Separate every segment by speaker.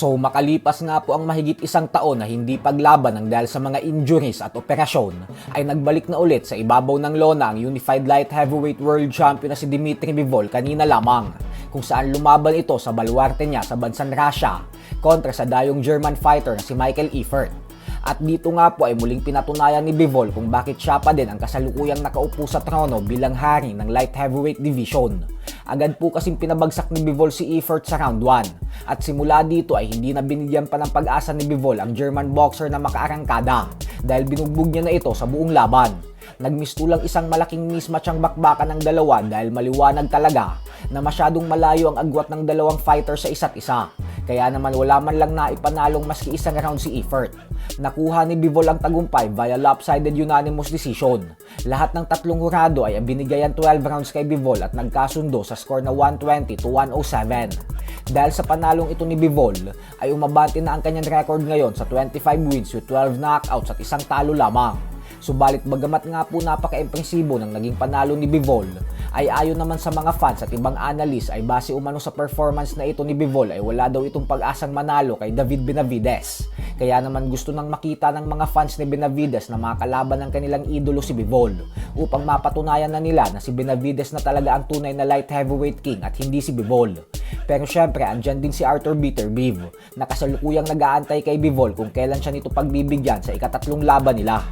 Speaker 1: So makalipas nga po ang mahigit isang taon na hindi paglaban ng dahil sa mga injuries at operasyon, ay nagbalik na ulit sa ibabaw ng lona ang Unified Light Heavyweight World Champion na si Dmitry Bivol kanina lamang, kung saan lumaban ito sa baluarte niya sa bansang Russia kontra sa dayong German fighter na si Michael Eifert. At dito nga po ay muling pinatunayan ni Bivol kung bakit siya pa din ang kasalukuyang nakaupo sa trono bilang hari ng Light Heavyweight Division. Agad po kasing pinabagsak ni Bivol si Eifert sa round 1 at simula dito ay hindi na binigyan pa ng pag-asa ni Bivol ang German boxer na makaarangkada dahil binugbog niya na ito sa buong laban. Nagmisto lang isang malaking mismatch ang bakbakan ng dalawa dahil maliwanag talaga na masyadong malayo ang agwat ng dalawang fighter sa isa't isa. Kaya naman wala man lang naipanalong maski isang round si Eifert. Nakuha ni Bivol ang tagumpay via lopsided unanimous decision. Lahat ng tatlong hurado ay binigayan 12 rounds kay Bivol at nagkasundo sa score na 120 to 107. Dahil sa panalong ito ni Bivol, ay umabante na ang kanyang record ngayon sa 25 wins with 12 knockouts at isang talo lamang. Subalit bagamat nga po napaka-impresibo ng naging panalo ni Bivol, ay ayon naman sa mga fans at ibang analyst ay base umano sa performance na ito ni Bivol ay wala daw itong pag-asang manalo kay David Benavides. Kaya naman gusto nang makita ng mga fans ni Benavides na makalaban ng kanilang idolo si Bivol upang mapatunayan na nila na si Benavides na talaga ang tunay na light heavyweight king at hindi si Bivol. Pero syempre andyan din si Arthur Beterbiev na kasalukuyang nag-aantay kay Bivol kung kailan siya nito pagbibigyan sa ikatatlong laban nila.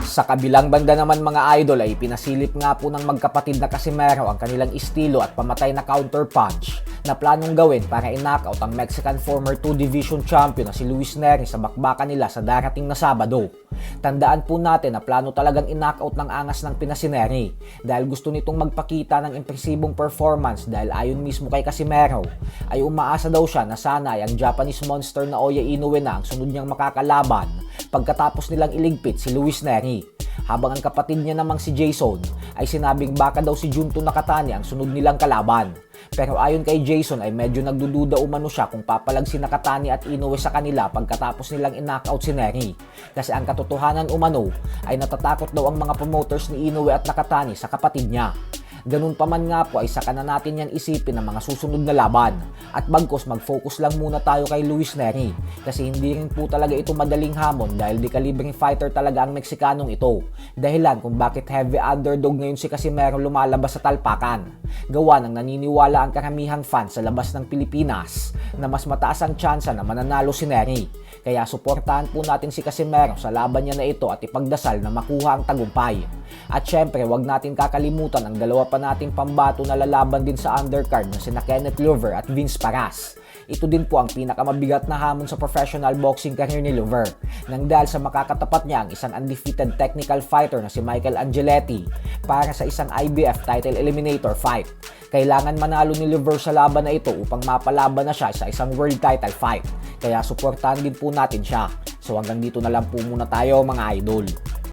Speaker 1: Sa kabilang banda naman mga idol ay pinasilip nga po ng magkapatid na Casimero ang kanilang estilo at pamatay na counter punch na planong gawin para i-knockout ang Mexican former 2 division champion na si Luis Nery sa bakbakan nila sa darating na Sabado. Tandaan po natin na plano talagang i-knockout ng angas ng Pinas si Nery dahil gusto nitong magpakita ng impresibong performance dahil ayon mismo kay Casimero ay umaasa daw siya na sana ay ang Japanese monster na Oya Inoue na ang sunod niyang makakalaban pagkatapos nilang iligpit si Luis Nery. Habang ang kapatid niya namang si Jason ay sinabing baka daw si Junto Nakatani ang sunod nilang kalaban. Pero ayon kay Jason ay medyo nagdududa umano siya kung papalag si Nakatani at Inoue sa kanila pagkatapos nilang i-knockout si Nery. Kasi ang katotohanan umano ay natatakot daw ang mga promoters ni Inoue at Nakatani sa kapatid niya. Ganun pa man nga po ay saka na natin yan isipin ng mga susunod na laban at bagkos mag-focus lang muna tayo kay Luis Nery kasi hindi rin po talaga ito madaling hamon dahil di kalibreng fighter talaga ang Meksikanong ito. Dahilan kung bakit heavy underdog ngayon si Casimero lumalabas sa talpakan. Gawa ng naniniwala ang karamihang fans sa labas ng Pilipinas na mas mataas ang tsansa na mananalo si Nery. Kaya suportahan po natin si Casimero sa laban niya na ito at ipagdasal na makuha ang tagumpay. At syempre, wag natin kakalimutan ang dalawa pa nating pambato na lalaban din sa undercard na sina Kenneth Louver at Vince Paras. Ito din po ang pinakamabigat na hamon sa professional boxing career ni Louver nang dahil sa makakatapat niya ang isang undefeated technical fighter na si Michael Angeletti para sa isang IBF title eliminator fight. Kailangan manalo ni Louver sa laban na ito upang mapalaban na siya sa isang world title fight. Kaya suportahan din po natin siya. So hanggang dito na lang po muna tayo mga idol.